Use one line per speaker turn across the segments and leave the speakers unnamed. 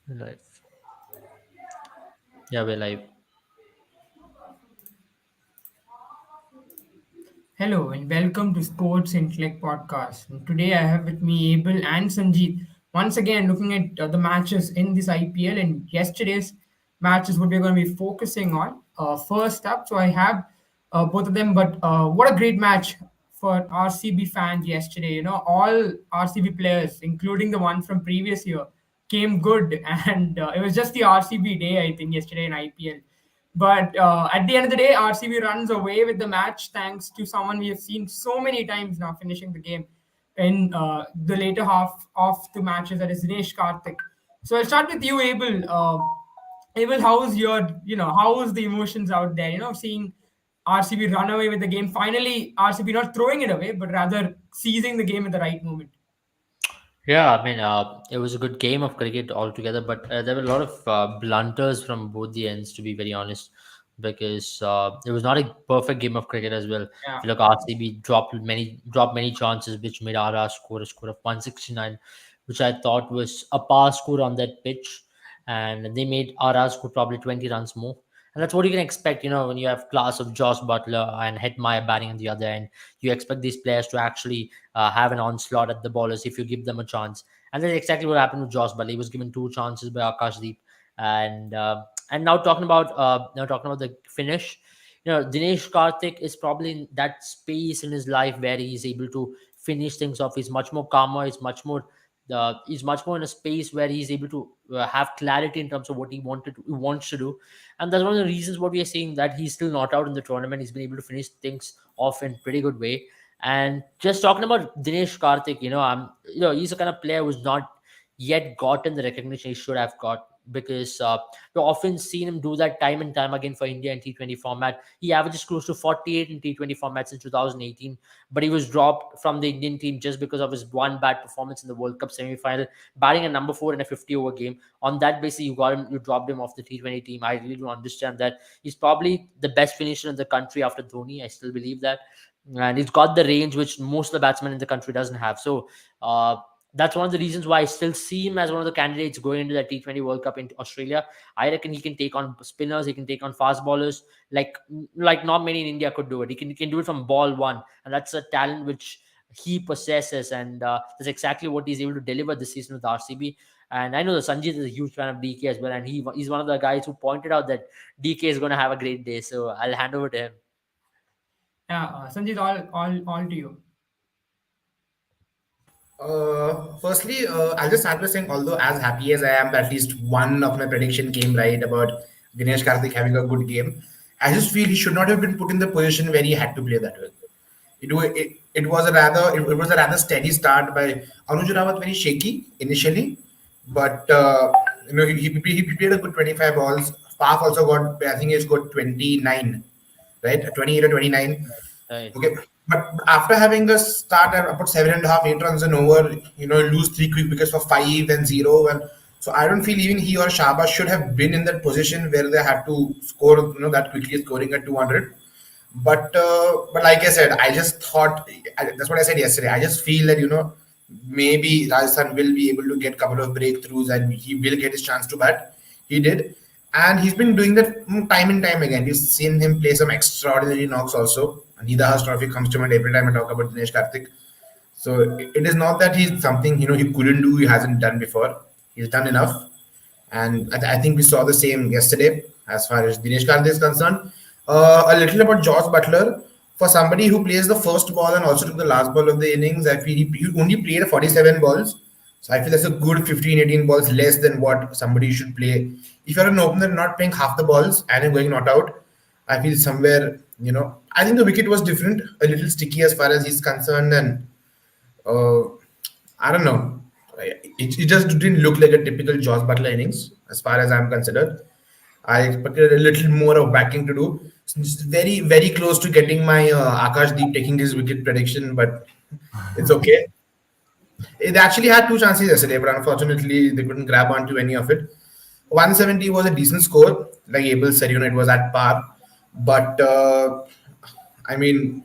Live. Yeah, we're live.
Hello and welcome to Sports Intellect Podcast. And today I have with me Abel and Sanjeet. Once again, looking at the matches in this IPL and yesterday's matches, what we're going to be focusing on. First up, so I have both of them, but what a great match for RCB fans yesterday. You know, all RCB players, including the one from previous year, came good, and it was just the RCB day, I think, yesterday in IPL. But at the end of the day, RCB runs away with the match thanks to someone we have seen so many times now finishing the game in the later half of the matches. That is Dinesh Karthik. So I'll start with you, Abel. Abel, how's your, how's the emotions out there? You know, seeing RCB run away with the game. Finally, RCB not throwing it away, but rather seizing the game at the right moment.
Yeah, I mean, it was a good game of cricket altogether, but there were a lot of blunders from both the ends, to be very honest, because it was not a perfect game of cricket as well. If
Yeah.
you look, RCB dropped many chances, which made RR score a score of 169, which I thought was a par score on that pitch, and they made RR score probably 20 runs more. And that's what you can expect, when you have class of Josh Butler and Hetmeyer batting on the other end. You expect these players to actually have an onslaught at the ballers if you give them a chance. And that's exactly what happened with Josh Butler. He was given two chances by Akashdeep, and now talking about the finish. Dinesh Karthik is probably in that space in his life where he's able to finish things off. He's much more calmer. He's much more in a space where he's able to have clarity in terms of what he wants to do, and that's one of the reasons what we are seeing that he's still not out in the tournament. He's been able to finish things off in pretty good way. And just talking about Dinesh Karthik, he's a kind of player who's not yet gotten the recognition he should have got, because we've often seen him do that time and time again for India in T20 format. He averages close to 48 in T20 formats in 2018, but he was dropped from the Indian team just because of his one bad performance in the World Cup semi-final, batting a number 4 in a 50-over game. On that basis, you dropped him off the T20 team. I really don't understand that. He's probably the best finisher in the country after Dhoni. I still believe that, and he's got the range which most of the batsmen in the country doesn't have. So that's one of the reasons why I still see him as one of the candidates going into the T20 World Cup in Australia. I reckon he can take on spinners, he can take on fast bowlers, like not many in India could do it. He can do it from ball one, and that's a talent which he possesses, and that's exactly what he's able to deliver this season with RCB. And I know that Sanjit is a huge fan of DK as well, and he's one of the guys who pointed out that DK is going to have a great day. So I'll hand over to him.
Yeah, Sanjeet, all to you.
Firstly, I'll just start by saying, although as happy as I am that at least one of my prediction came right about Dinesh Karthik having a good game, I just feel he should not have been put in the position where he had to play that well. It was a rather steady start by Anuj Rawat, very shaky initially, but he played a good 25 balls. Faf also got, I think he scored 29, right? 28 or 29.
Right.
Okay, but after having a start at about 7.5, 8 runs and over, lose three quick wickets for 5 and 0, and so I don't feel even he or Shaba should have been in that position where they had to score, that quickly, scoring at 200. But like I said, I just thought that's what I said yesterday. I just feel that maybe Rajasthan will be able to get a couple of breakthroughs and he will get his chance to bat. He did, and he's been doing that time and time again. You've seen him play some extraordinary knocks also. Nida Has Trophy comes to mind every time I talk about Dinesh Karthik. So it is not that he's something he couldn't do, he hasn't done before. He's done enough, and I think we saw the same yesterday as far as Dinesh Karthik is concerned. A little about Josh Butler. For somebody who plays the first ball and also took the last ball of the innings, I feel he only played 47 balls. So I feel that's a good 15, 18 balls less than what somebody should play. If you're an opener not playing half the balls and you're going not out, I feel somewhere, I think the wicket was different, a little sticky as far as he's concerned. And uh, I don't know. It just didn't look like a typical Josh Butler innings as far as I'm considered. I expected a little more of backing to do. It's very, very close to getting my Akash Deep taking his wicket prediction, but it's okay. They actually had two chances yesterday, but unfortunately they couldn't grab onto any of it. 170 was a decent score. Like Abel said, it was at par. But I mean,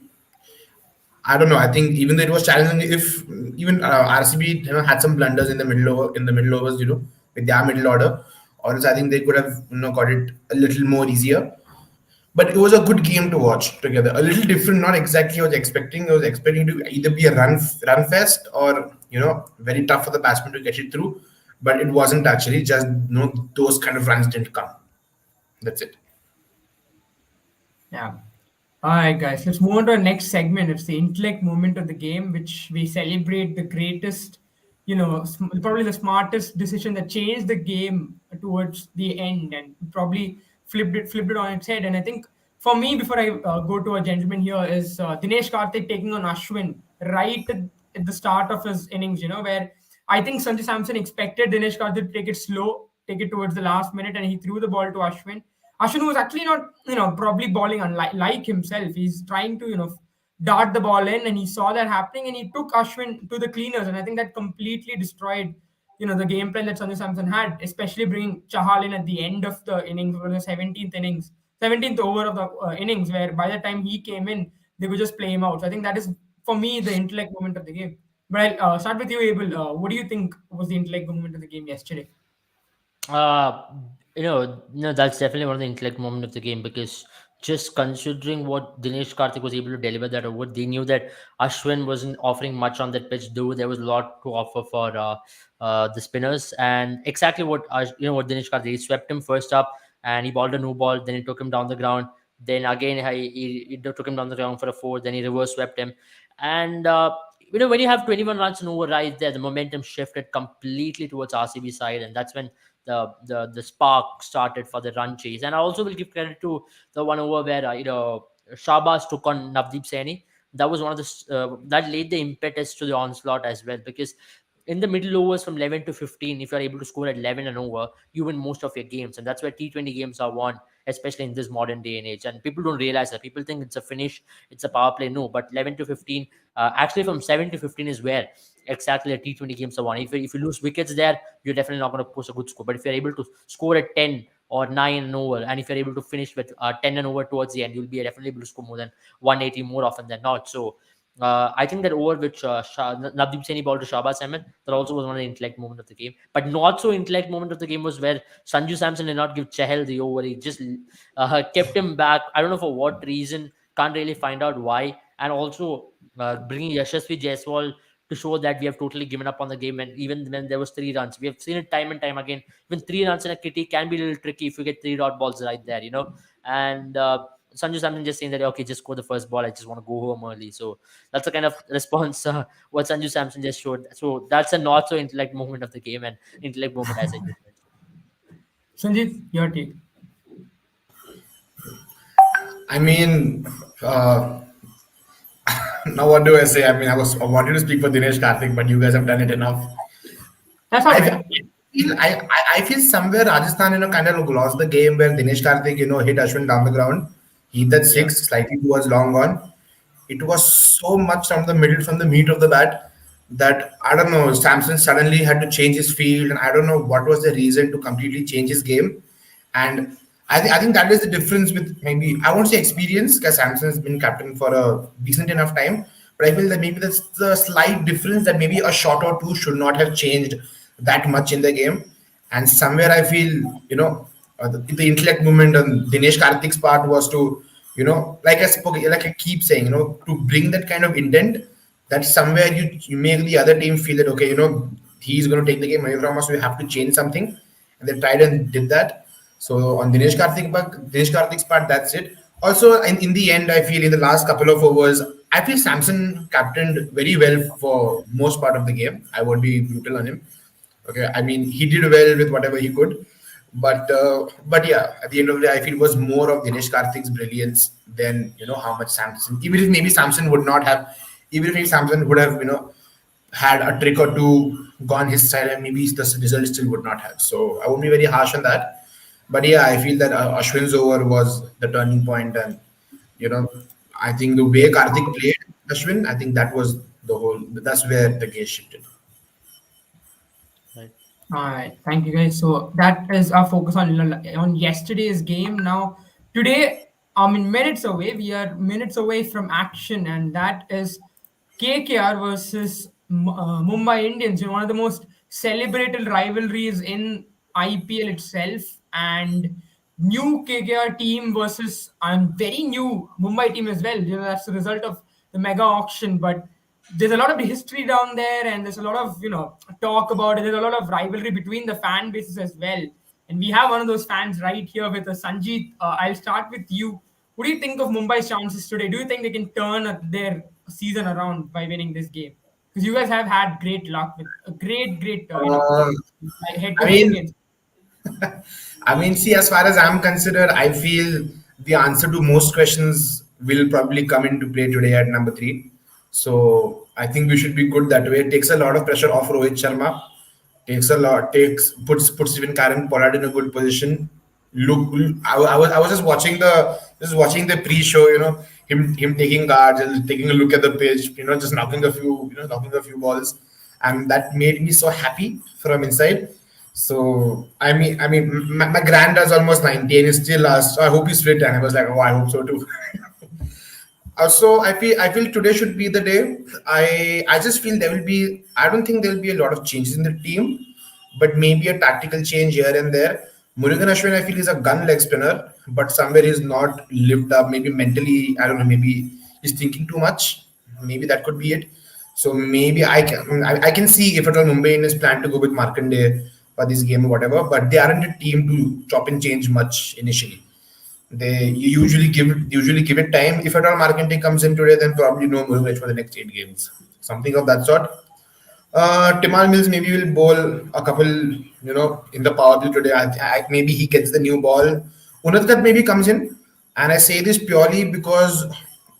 I don't know. I think even though it was challenging, if even RCB had some blunders in the middle overs, with their middle order, or else I think they could have got it a little more easier. But it was a good game to watch together. A little different, not exactly what I was expecting. I was expecting to either be a run fest or very tough for the batsman to get it through. But it wasn't actually. Just those kind of runs didn't come. That's it.
Yeah. All right, guys, let's move on to our next segment. It's the intellect moment of the game, which we celebrate the greatest, probably the smartest decision that changed the game towards the end and probably flipped it on its head. And I think for me, before I go to a gentleman here, is Dinesh Karthik taking on Ashwin right at the start of his innings, where I think Sanjay Samson expected Dinesh Karthik to take it slow, take it towards the last minute, and he threw the ball to Ashwin. Ashwin was actually not, probably balling unlike like himself. He's trying to, dart the ball in, and he saw that happening, and he took Ashwin to the cleaners, and I think that completely destroyed, the game plan that Sanju Samson had, especially bringing Chahal in at the end of the innings, or the 17th innings, 17th over of the innings, where by the time he came in, they would just play him out. So I think that is, for me, the intellect moment of the game. But I'll start with you, Abel. What do you think was the intellect moment of the game yesterday?
Uh, that's definitely one of the intellect moment of the game because just considering what Dinesh Karthik was able to deliver that over, they knew that Ashwin wasn't offering much on that pitch, though there was a lot to offer for the spinners. And exactly what Dinesh Karthik, he swept him first up and he balled a no ball, then he took him down the ground. Then again, he took him down the ground for a four, then he reverse swept him. And when you have 21 runs and over right there, the momentum shifted completely towards RCB side, and that's when the spark started for the run chase. And I also will give credit to the one over where Shabazz took on Navdeep Saini. That was one of that laid the impetus to the onslaught as well, because in the middle overs from 11 to 15, if you're able to score at 11 and over, you win most of your games, and that's where T20 games are won, especially in this modern day and age. And people don't realize that. People think it's a finish, it's a power play. No, but 11 to 15, actually from 7 to 15 is where exactly the T20 games are won. If you lose wickets there, you're definitely not going to post a good score. But if you're able to score at 10 or 9 and over, and if you're able to finish with 10 and over towards the end, you'll be definitely able to score more than 180 more often than not. So I think that over which Navdeep Saini ball to Shahbaz Ahmed, that also was one of the intellect moment of the game. But not so intellect moment of the game was where Sanju Samson did not give Chahal the over. He just kept him back. I don't know for what reason. Can't really find out why. And also bringing Yashasvi Jaiswal to show that we have totally given up on the game. And even when there was 3 runs, we have seen it time and time again. Even 3 runs in a kitty can be a little tricky if you get 3 dot balls right there. And Sanju Samson just saying that, okay, just score the first ball. I just want to go home early. So that's the kind of response what Sanju Samson just showed. So that's a not so intellect moment of the game and intellect moment as I just mentioned.
Sanjit, your take.
I mean, now what do I say? I mean, I wanted to speak for Dinesh Karthik, but you guys have done it enough.
That's all right.
I feel somewhere Rajasthan, kind of lost the game where Dinesh Karthik, hit Ashwin down the ground. He hit that
Yeah.
six, slightly towards long on. It was so much from the middle, from the meat of the bat, that I don't know. Samson suddenly had to change his field, and I don't know what was the reason to completely change his game. And I think that is the difference with, maybe I won't say experience, because Samson has been captain for a decent enough time, but I feel that maybe that's the slight difference, that maybe a shot or two should not have changed that much in the game. And somewhere I feel, the intellect movement on Dinesh Karthik's part was to, like I keep saying, to bring that kind of intent, that somewhere you make the other team feel that, okay, he's going to take the game away from us, we have to change something. And they tried and did that. So on Dinesh Karthik's part, that's it. Also, in the end, I feel in the last couple of overs, I feel Samson captained very well for most part of the game. I won't be brutal on him. Okay, I mean, he did well with whatever he could, but yeah, at the end of the day, I feel it was more of Dinesh Karthik's brilliance than how much Samson. Even if maybe Samson would not have, even if Samson would have had a trick or two gone his side, and maybe the result still would not have. So I won't be very harsh on that. But yeah, I feel that Ashwin's over was the turning point, and you know, I think the way Karthik played Ashwin, I think that was the whole. That's where the game shifted.
Right.
All right, thank you guys. So that is our focus on yesterday's game. Now, today, minutes away, we are minutes away from action, and that is KKR versus Mumbai Indians. One of the most celebrated rivalries in IPL itself, and new KKR team versus very new Mumbai team as well. That's the result of the mega auction, but there's a lot of history down there, and there's a lot of talk about it. There's a lot of rivalry between the fan bases as well, and we have one of those fans right here with us, Sanjeet. I'll start with you. What do you think of Mumbai's chances today? Do you think they can turn their season around by winning this game? Because you guys have had great luck with a great
Uh,
head
I
to head
mean,
against.
see, as far as I'm concerned, I feel the answer to most questions will probably come into play today at number three. So I think we should be good that way. It takes a lot of pressure off Rohit Sharma. Puts even Karen Pollard in a good position. I was just watching the pre-show. Him taking guards and taking a look at the pitch. Just knocking a few balls, and that made me so happy from inside. So my granddad's almost 90 and he's still asked. So I hope he's fit, and I was like, oh, I hope so too. So I feel today should be the day. I just feel there will be. I don't think there will be a lot of changes in the team, but maybe a tactical change here and there. Murugan Ashwin, I feel, is a gun leg spinner, but somewhere he's not lived up. Maybe mentally, I don't know. Maybe he's thinking too much. Maybe that could be it. So maybe I can see if at all Mumbai in his plan to go with Markande for this game or whatever, but they aren't a team to chop and change much initially. They usually give it time. If at all Markante comes in today, then probably no Murugaj for the next 8 games. Something of that sort. Timal Mills maybe will bowl a couple, in the power play today. Maybe he gets the new ball. Unadkat maybe comes in, and I say this purely because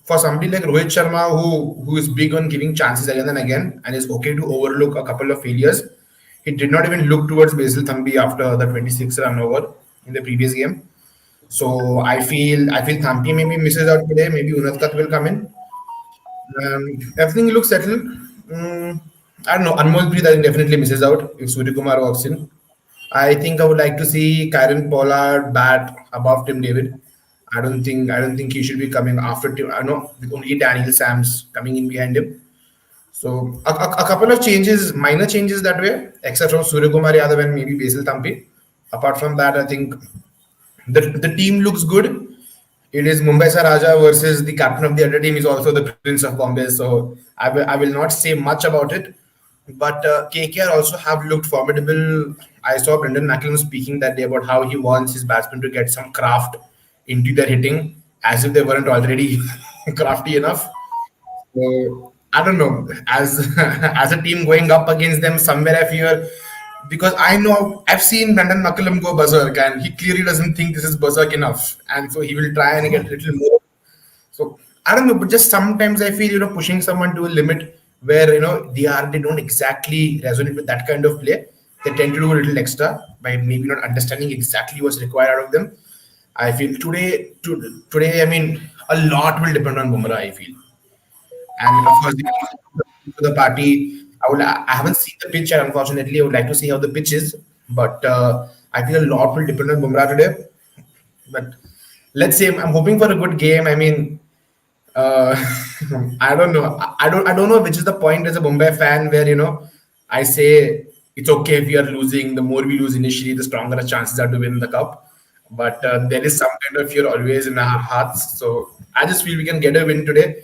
for somebody like Rohit Sharma, who is big on giving chances again and again, and is okay to overlook a couple of failures, he did not even look towards Basil Thambi after the 26 run over in the previous game. So I feel Thampi maybe misses out today. Maybe Unadkat will come in. Everything looks settled. Mm, I don't know. Anmolpreet I think definitely misses out if Surya Kumar walks in. I think I would like to see Kyron Pollard bat above Tim David. I don't think he should be coming after Tim. I know with only Daniel Sams coming in behind him. So a couple of changes, minor changes that way, except from Surya Kumar Yadav and maybe Basil Thampi. Apart from that, I think the team looks good. It is Mumbai Saraja versus the captain of the other team is also the Prince of Bombay. So I will not say much about it. But KKR also have looked formidable. I saw Brendan McCallum speaking that day about how he wants his batsmen to get some craft into their hitting, as if they weren't already crafty enough. So I don't know. As as a team going up against them, somewhere I fear because I know I've seen Brendan McCullum go berserk, and he clearly doesn't think this is berserk enough, and so he will try and get a little more. So I don't know, but just sometimes I feel pushing someone to a limit where they don't exactly resonate with that kind of play. They tend to do a little extra by maybe not understanding exactly what's required out of them. I feel today, I mean, a lot will depend on Bumrah. I feel. And of course, the party. I haven't seen the pitch yet, unfortunately. I would like to see how the pitch is, but I feel a lot will depend on Bumrah today. But let's say I'm hoping for a good game. I mean, uh, I don't know. I don't know which is the point as a Mumbai fan where I say it's okay if we are losing. The more we lose initially, the stronger the chances are to win the cup. But there is some kind of fear always in our hearts. So I just feel we can get a win today.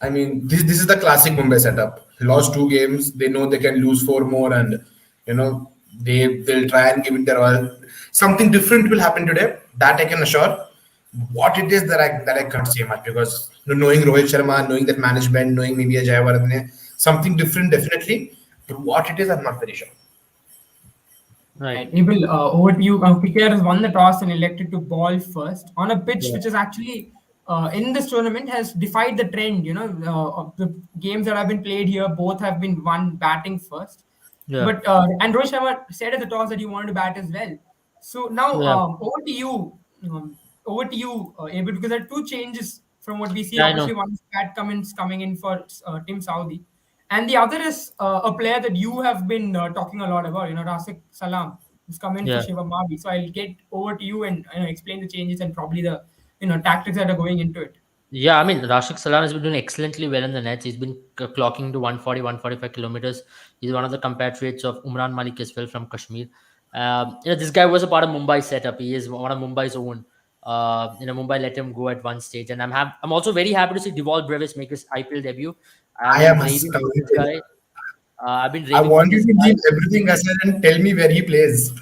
I mean, this is the classic Mumbai setup. Lost 2 games, they know they can lose 4 more, and they'll try and give it their all. Something different will happen today. That I can assure. What it is that I can't say much because knowing Rohit Sharma, knowing that management, knowing maybe a Jayawardene, something different definitely. But what it is, I'm not very sure.
Right.
Right. Abel, over to you. KKR has won the toss and elected to ball first on a pitch
Yeah.
which is actually in this tournament has defied the trend. Of the games that have been played here, both have been won batting first.
Yeah.
But and Rohit Sharma said at the toss that he wanted to bat as well. So now
Yeah.
over to you, Abel, because there are two changes from what we see.
Yeah. I know.
Obviously, one is Pat Cummins coming in for Tim Saudi, and the other is a player that you have been talking a lot about, Rasik Salam, who's come in for
Yeah.
Shiva Mavi. So I'll get over to you and explain the changes and probably the tactics that are going into it.
Yeah, I mean, Rashik Salam has been doing excellently well in the nets. He's been clocking to 140, 145 kilometers. He's one of the compatriots of Umran Malik as well from Kashmir. This guy was a part of Mumbai setup. He is one of Mumbai's own. Mumbai let him go at one stage, and I'm also very happy to see Deval Brevis make his IPL debut. I've
I
been
am
raving for this
astounded.
guy. I've been
I
raving for
want you
this
to
guy.
leave everything aside and tell me where he plays.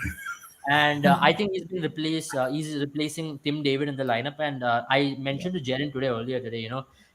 And I think he's been replaced. He's replacing Tim David in the lineup. And I mentioned to Jaren earlier today,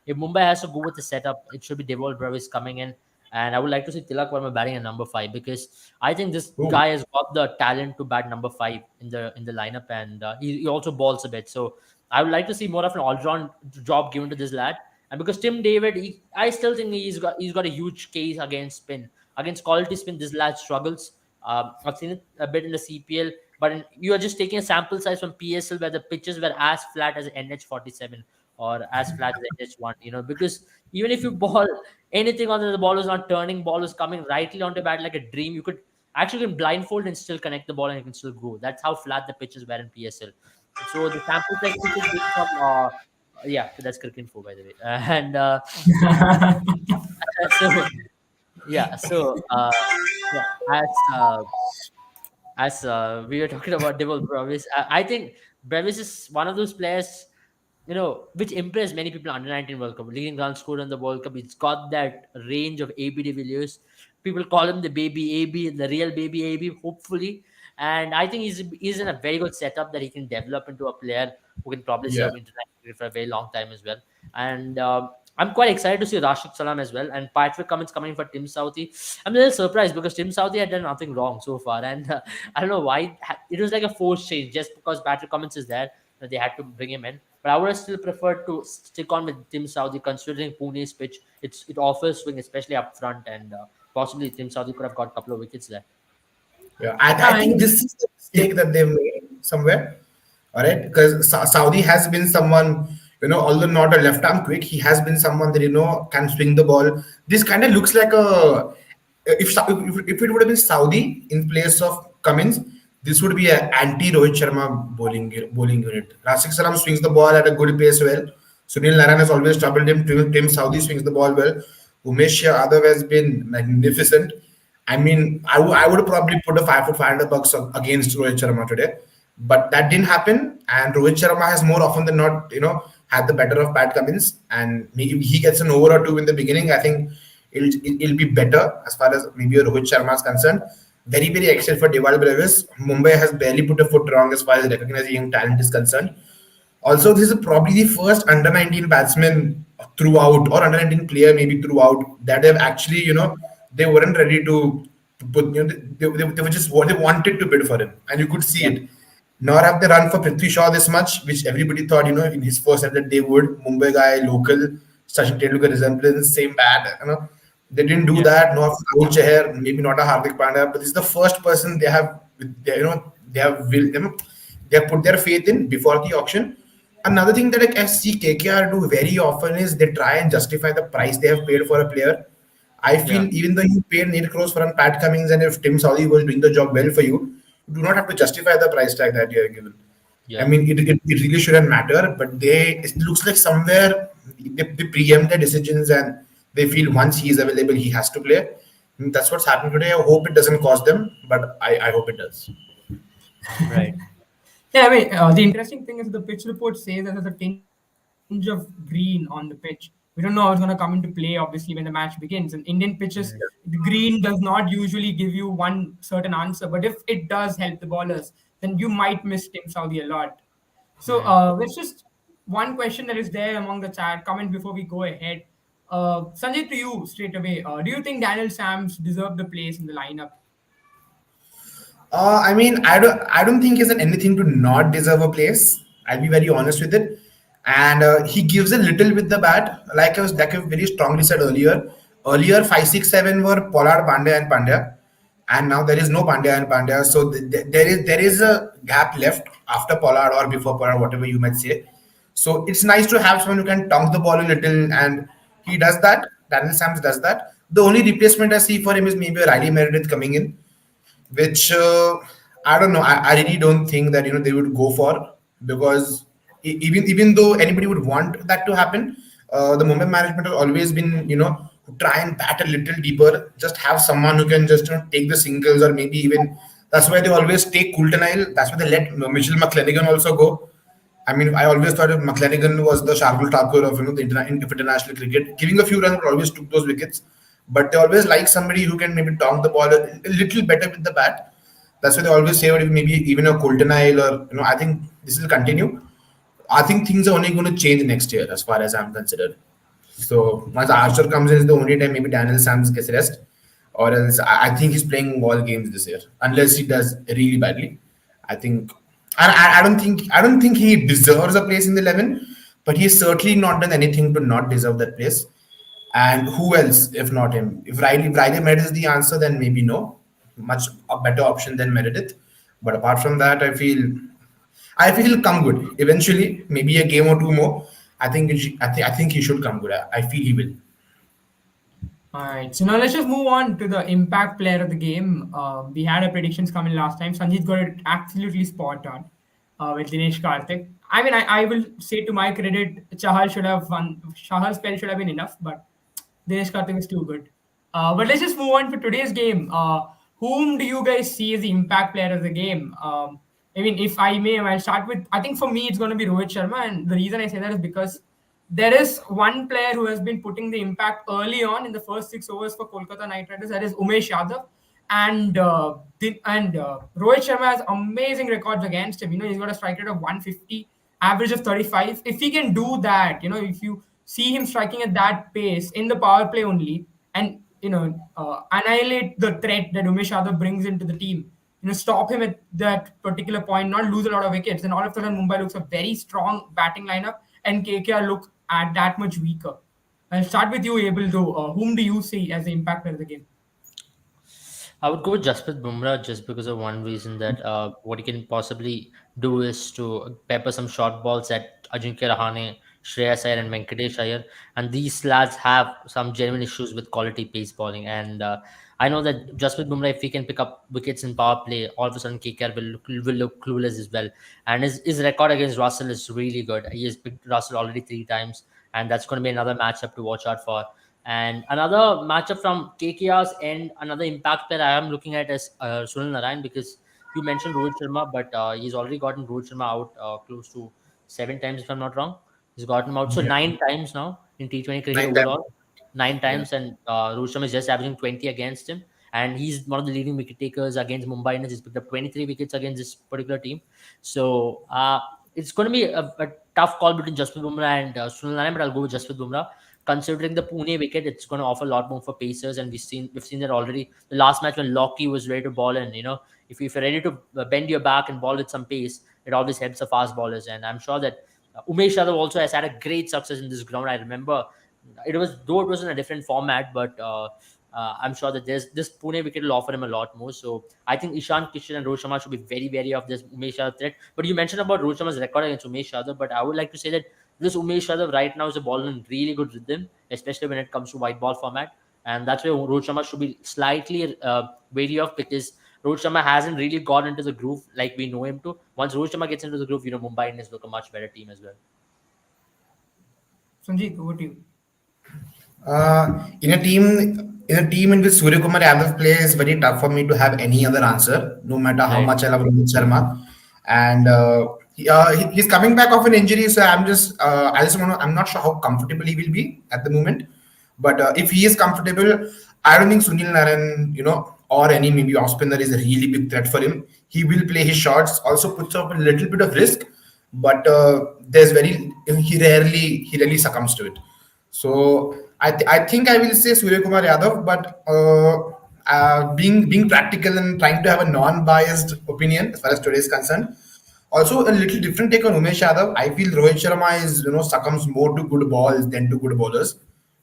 if Mumbai has to go with the setup, it should be Devol Brevis coming in. And I would like to see Tilak Verma batting at number five, because I think this
Oh,
guy has got the talent to bat number five in the lineup, and he also balls a bit. So I would like to see more of an all-round job given to this lad. And because Tim David, I still think he's got a huge case against spin, against quality spin. This lad struggles. I've seen it a bit in the CPL, but you are just taking a sample size from PSL where the pitches were as flat as NH47 or as flat as NH1. Because even if you ball anything on the ball is not turning, ball is coming rightly onto bat like a dream. You could actually can blindfold and still connect the ball and you can still go. That's how flat the pitches were in PSL. So the sample size we should take from yeah, that's cricket info by the way. And so yeah, yeah, as we were talking about Devil Brevis, I think Brevis is one of those players, which impressed many people under 19 World Cup, leading run scored in the World Cup. It's got that range of AB de Villiers. People call him the baby AB, the real baby AB, hopefully. And I think he's in a very good setup that he can develop into a player who can probably
yeah.
serve international cricket for a very long time as well. And I'm quite excited to see Rashid Salam as well. And Patrick Cummins coming for Tim Southey. I'm a little surprised because Tim Southey had done nothing wrong so far. And I don't know why. It was like a forced change just because Patrick Cummins is there. They had to bring him in. But I would have still preferred to stick on with Tim Southey, considering Pune's pitch. It offers swing, especially up front, and possibly Tim Southey could have got a couple of wickets there.
Yeah,
Yeah,
I
I
think
mean,
this is the
yeah.
mistake that they've made somewhere. All right, because Saudi has been someone, although not a left arm quick, he has been someone that can swing the ball. This kind of looks like a if it would have been Saudi in place of Cummins, this would be an anti Rohit Sharma bowling unit. Rashid Salam swings the ball at a good pace well. Sunil Narayan has always troubled him. Tim Saudi swings the ball well. Umesh Yadav has been magnificent. I mean, I would have probably put a 5 for $500 against Rohit Sharma today, but that didn't happen. And Rohit Sharma has more often than not, had the better of Pat Cummins, and maybe he gets an over or two in the beginning. I think it'll be better as far as maybe Rohit Sharma is concerned. Very, very excellent for Dewald Brevis. Mumbai has barely put a foot wrong as far as recognizing young talent is concerned. Also, this is probably the first under 19 batsman throughout, or under 19 player maybe throughout, that have actually, they weren't ready to put, they were just what they wanted to bid for him, and you could see
Yeah,
it. Nor have they run for Prithvi Shaw this much, which everybody thought, in his first set that they would. Mumbai guy, local, Sachin Tendulkar resemblance, same bat. They didn't do
yeah,
that. Nor Rahul Chahar, maybe not a Hardik Pandya, but this is the first person they have, they have they have put their faith in before the auction. Another thing that I see KKR do very often is they try and justify the price they have paid for a player. I feel
yeah,
even though you paid 8 crores for a Pat Cummins, and if Tim Southey was doing the job well for you, you do not have to justify the price tag that you are given. I
yeah,
mean, it really shouldn't matter, but it looks like somewhere they preempt their decisions and they feel once he is available, he has to play. And that's what's happening today. I hope it doesn't cost them, but I hope it does.
right.
Yeah, I mean, the interesting thing is the pitch report says that there's a tinge of green on the pitch. We don't know how it's going to come into play, obviously, when the match begins. In Indian pitches, the green does not usually give you one certain answer, but if it does help the bowlers, then you might miss Tim Saudi a lot. So,
Right.
there's just one question that is there among the chat comment before we go ahead. Sanjay, to you straight away. Do you think Daniel Sams deserved the place in the lineup?
I mean, I don't think he's anything to not deserve a place. I'll be very honest with it. And he gives a little with the bat, like I very strongly said earlier. Earlier, 5, 6, 7 were Pollard, Pandya, and Pandya, and now there is no Pandya and Pandya. So there is a gap left after Pollard or before Pollard, whatever you might say. So it's nice to have someone who can tongue the ball a little, and he does that. Daniel Sams does that. The only replacement I see for him is maybe Riley Meredith coming in, which I don't know. I really don't think that they would go for, because even though anybody would want that to happen, the Mumbai management has always been, try and bat a little deeper, just have someone who can just take the singles, or maybe even that's why they always take Coulter-Nile. That's why they let Mitchell McClenaghan also go. I mean, I always thought McClenaghan was the Shardul Thakur of the international cricket, giving a few runs, but always took those wickets. But they always like somebody who can maybe tong the ball a little better with the bat. That's why they always say maybe even a Coulter-Nile, or I think this will continue. I think things are only going to change next year, as far as I'm considered. So once Archer comes in, is the only time maybe Daniel Sams gets rest, or else I think he's playing all games this year, unless he does really badly. I think I don't think he deserves a place in the 11, but he's certainly not done anything to not deserve that place. And who else if not him? If Riley Meredith is the answer, then maybe no, much a better option than Meredith. But apart from that, I feel he'll come good eventually. Maybe a game or two more. I think he should come good. I feel he will.
All right, so now let's just move on to the impact player of the game. We had our predictions coming last time. Sanjeet got it absolutely spot on with Dinesh Karthik. I mean, I will say to my credit, Chahal should have won. Chahal's spell should have been enough, but Dinesh Karthik is too good. But let's just move on for today's game. Whom do you guys see as the impact player of the game? I mean, if I may, I'll start with. I think for me, it's going to be Rohit Sharma, and the reason I say that is because there is one player who has been putting the impact early on in the first 6 overs for Kolkata Knight Riders. That is Umesh Yadav, and Rohit Sharma has amazing records against him. He's got a strike rate of 150, average of 35. If he can do that, if you see him striking at that pace in the power play only, and annihilate the threat that Umesh Yadav brings into the team. Stop him at that particular point, not lose a lot of wickets. Then all of a sudden, Mumbai looks a very strong batting lineup, and KKR look at that much weaker. I'll start with you, Abel, though. Whom do you see as the impact of the game?
I would go with Jasprit Bumrah just because of one reason that what he can possibly do is to pepper some short balls at Ajinkya Rahane, Shreyas Iyer, and Venkatesh Iyer. And these lads have some genuine issues with quality pace bowling. And I know that Jasprit Bumrah, if he can pick up wickets in power play, all of a sudden KKR will look clueless as well. And his record against Russell is really good. He has picked Russell already 3 times, and that's going to be another matchup to watch out for. And another matchup from KKR's end, another impact player I am looking at is Sunil Narayan, because you mentioned Rohit Sharma, but he's already gotten Rohit Sharma out close to 7 times, if I'm not wrong. He's gotten him out. So
Yeah.
9 times now in T20 cricket
9 times.
overall. Nine
Yeah.
times, and Rohit Sharma is just averaging 20 against him. And he's one of the leading wicket takers against Mumbai Indians. He's picked up 23 wickets against this particular team. So it's going to be a tough call between Jasprit Bumrah and Sunil Narayan, but I'll go with Jasprit Bumrah. Considering the Pune wicket, it's going to offer a lot more for pacers, and we've seen that already. The last match when Lockie was ready to ball in, if you're ready to bend your back and ball with some pace, it always helps the fast bowlers. And I'm sure that Umesh Yadav also has had a great success in this ground. I remember it was in a different format, but I'm sure that this Pune wicket will offer him a lot more. So I think Ishan Kishan and Rohit Sharma should be very wary of this Umesh Yadav threat. But you mentioned about Rohit Sharma's record against Umesh Yadav, but I would like to say that this Umesh Yadav right now is a ball in really good rhythm, especially when it comes to white ball format. And that's where Rohit Sharma should be slightly wary of, because Rohit Sharma hasn't really got into the groove like we know him to. Once Rohit Sharma gets into the groove, Mumbai Indians look a much better team as well.
Sanjeet, over to you.
In a team in which Surya Kumar Yadav plays, it's very tough for me to have any other answer, no matter how
Right,
much I love Rohit Sharma. And he's coming back off an injury, so I'm not sure how comfortable he will be at the moment. But if he is comfortable, I don't think Sunil Narayan, or any maybe off spinner is a really big threat for him. He will play his shots, also puts up a little bit of risk, but he rarely succumbs to it. So I think I will say Surya Kumar Yadav, but being practical and trying to have a non-biased opinion as far as today is concerned. Also, a little different take on Umesh Yadav. I feel Rohit Sharma is succumbs more to good balls than to good bowlers.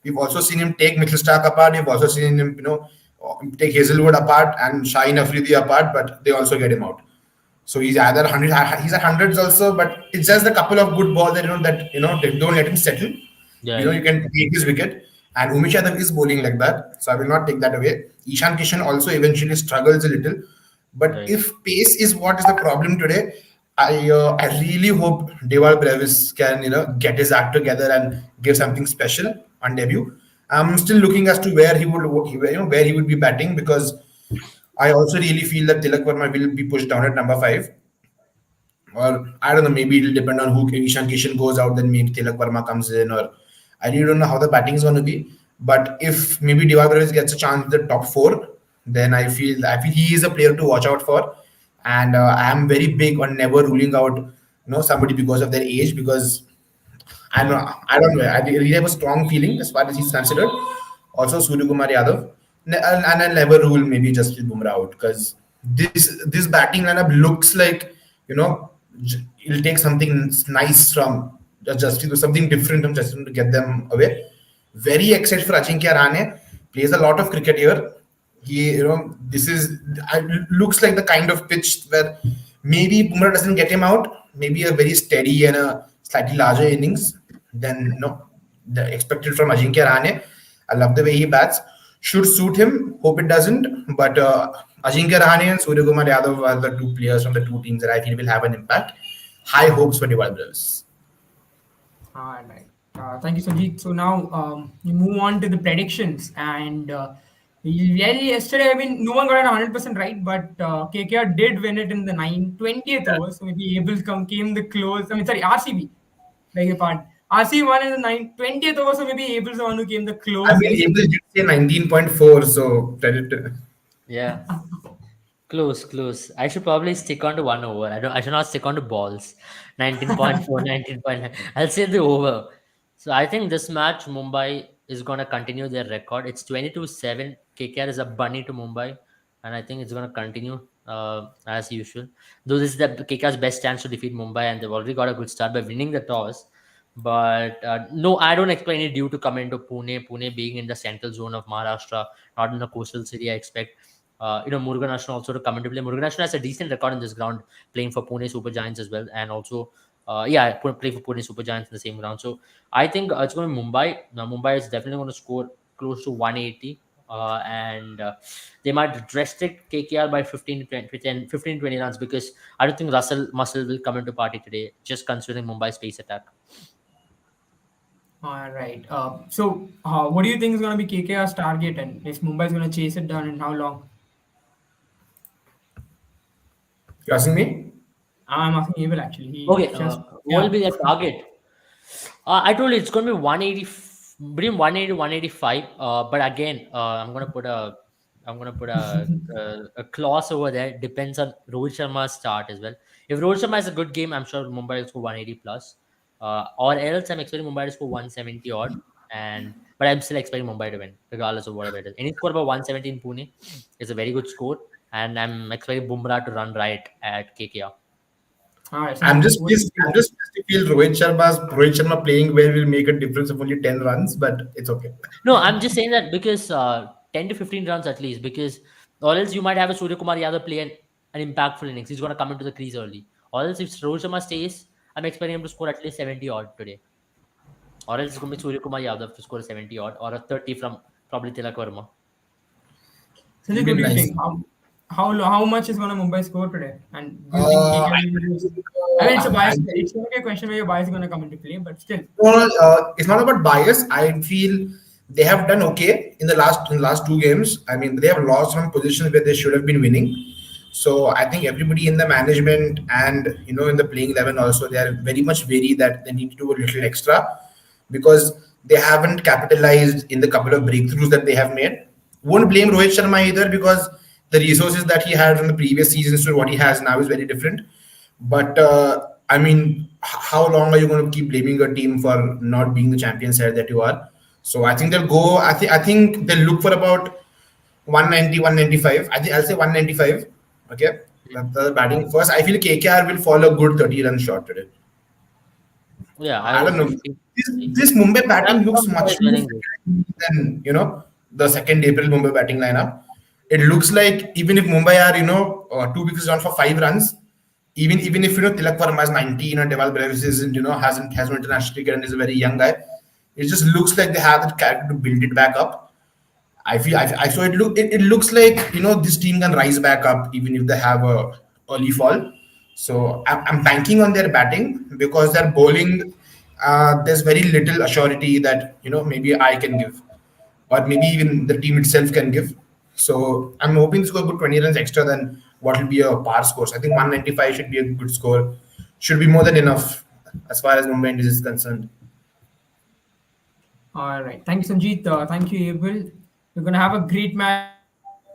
We've also seen him take Mitchell Stark apart. We've also seen him take Hazelwood apart and Shaheen Afridi apart, but they also get him out. So he's either 100, he's at hundreds also, but it's just a couple of good balls that they don't let him settle.
right,
You can take his wicket, and Umesh Yadav is bowling like that, so I will not take that away. Ishan Kishan also eventually struggles a little, but
right.
if pace is what is the problem today, I really hope Deval Brevis can get his act together and give something special on debut. I'm still looking as to where he would where he would be batting, because I also really feel that Tilak Verma will be pushed down at number five. Or I don't know, maybe it'll depend on who Ishan Kishan goes out, then maybe Tilak Verma comes in, or I really don't know how the batting is going to be. But if maybe Deval Brevis gets a chance in the top four, then I feel he is a player to watch out for. And I am very big on never ruling out somebody because of their age, because I don't know. I really have a strong feeling as far as he's considered. Also, Surya Kumar Yadav, and I'll never rule maybe Jasprit Bumrah out, because this batting lineup looks like it'll take something nice from Jasprit, or something different from Jasprit to get them away. Very excited for Ajinkya Rahane. Plays a lot of cricket here. This is looks like the kind of pitch where maybe Bumrah doesn't get him out. Maybe a very steady and a slightly larger innings than the expected from Ajinkya Rahane. I love the way he bats. Should suit him. Hope it doesn't. But Ajinkya Rahane and Surya Kumar Yadav are the two players from the two teams that I feel will have an impact. High hopes for Diwali Brothers.
All right. Thank you, Sanjeet. So now we move on to the predictions. And yesterday, I mean, no one got it 100% right, but KKR did win it in the 20th over. So maybe Abel came the close. I mean, sorry, RCB. Beg your pardon. RCB won in the 20th over. So maybe Abel's the one who came the
I mean,
closest.
April did say 19.4, so credit to.
Yeah. Close, close. I should probably stick on to one over. I should not stick on to balls. 19.4, 19.9. I'll say the over. So I think this match Mumbai is gonna continue their record. It's 22-7. KKR is a bunny to Mumbai, and I think it's gonna continue as usual. Though this is the KKR's best chance to defeat Mumbai, and they've already got a good start by winning the toss. But no, I don't expect any due to come into Pune. Pune being in the central zone of Maharashtra, not in a coastal city. I expect Murugan Ashton also to come into play. Murugan Ashton has a decent record in this ground, playing for Pune Super Giants as well, and also play for Pune Super Giants in the same ground. So I think it's going to be Mumbai. Now Mumbai is definitely going to score close to 180. And they might restrict KKR by 15 to 20, 10, 15 20 runs, because I don't think Russell Muscle will come into party today, just considering Mumbai's pace attack.
All right. What do you think is going to be KKR's target, and if Mumbai is going to chase it down, and how long?
You asking me?
I'm asking Abel actually. He
Okay,
just
what will
yeah.
be their target? I told you it's going to be 180, between 180 185. But again, I'm gonna put a clause over there. Depends on Rohit Sharma's start as well. If Rohit Sharma has a good game, I'm sure Mumbai will score 180 plus. Or else I'm expecting Mumbai to score 170 odd. But I'm still expecting Mumbai to win, regardless of whatever it is. Any score above 170 in Pune is a very good score, and I'm expecting Bumrah to run right at KKR.
All right,
I'm
Sanjeet.
just pissed. I'm just pissed to feel Rohit Sharma playing well will make a difference of only 10 runs, but it's okay.
No, I'm just saying that because 10 to 15 runs at least, because or else you might have a Surya Kumar Yadav play an impactful innings. He's going to come into the crease early. Or else if Rohit Sharma stays, I'm expecting him to score at least 70 odd today. Or else it's going to be Surya Kumar Yadav to score a 70 odd, or a 30 from probably Tilak Verma.
Sanjeet,
It'll
what
be
do you
nice.
think? How much is going to Mumbai score today? And do you think
I
KKR will lose? I mean, it's a bias.
think
It's going to be a question where your bias is going to come into play, but still.
it's not about bias. I feel they have done okay in the last two games. I mean, they have lost from positions where they should have been winning. So I think everybody in the management and in the playing 11 also, they are very much wary that they need to do a little extra, because they haven't capitalized in the couple of breakthroughs that they have made. Won't blame Rohit Sharma either, because the resources that he had from the previous seasons to what he has now is very different. But I mean, how long are you going to keep blaming your team for not being the champion side that you are? So I think they'll go. I think they'll look for about 190, 195. I think I'll say 195. Okay, the batting first. I feel KKR will fall a good 30 run short today.
Yeah, I
I don't
was
know.
thinking.
This Mumbai batting looks
Mumbai
much
is
more
winning this.
secure than the second April Mumbai batting lineup. It looks like even if Mumbai are 2 wickets down for 5 runs, even if Tilak Verma is 19 or Deval Brevis isn't has no international cricket and is a very young guy, it just looks like they have the character to build it back up. I so it looks like this team can rise back up even if they have a early fall. So I'm banking on their batting because their bowling, there's very little assurity that maybe I can give, or maybe even the team itself can give. So I'm hoping to score a good 20 runs extra than what will be a par score. So I think 195 should be a good score. Should be more than enough as far as Mumbai Indians is concerned.
All right. Thank you, Sanjeet. Thank you, Abel. We're going to have a great match.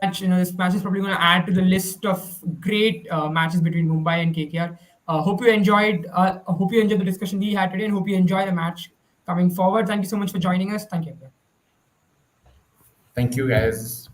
This match is probably going to add to the list of great matches between Mumbai and KKR. Hope you enjoyed the discussion we had today, and hope you enjoy the match coming forward. Thank you so much for joining us. Thank you, everyone.
Thank you, guys.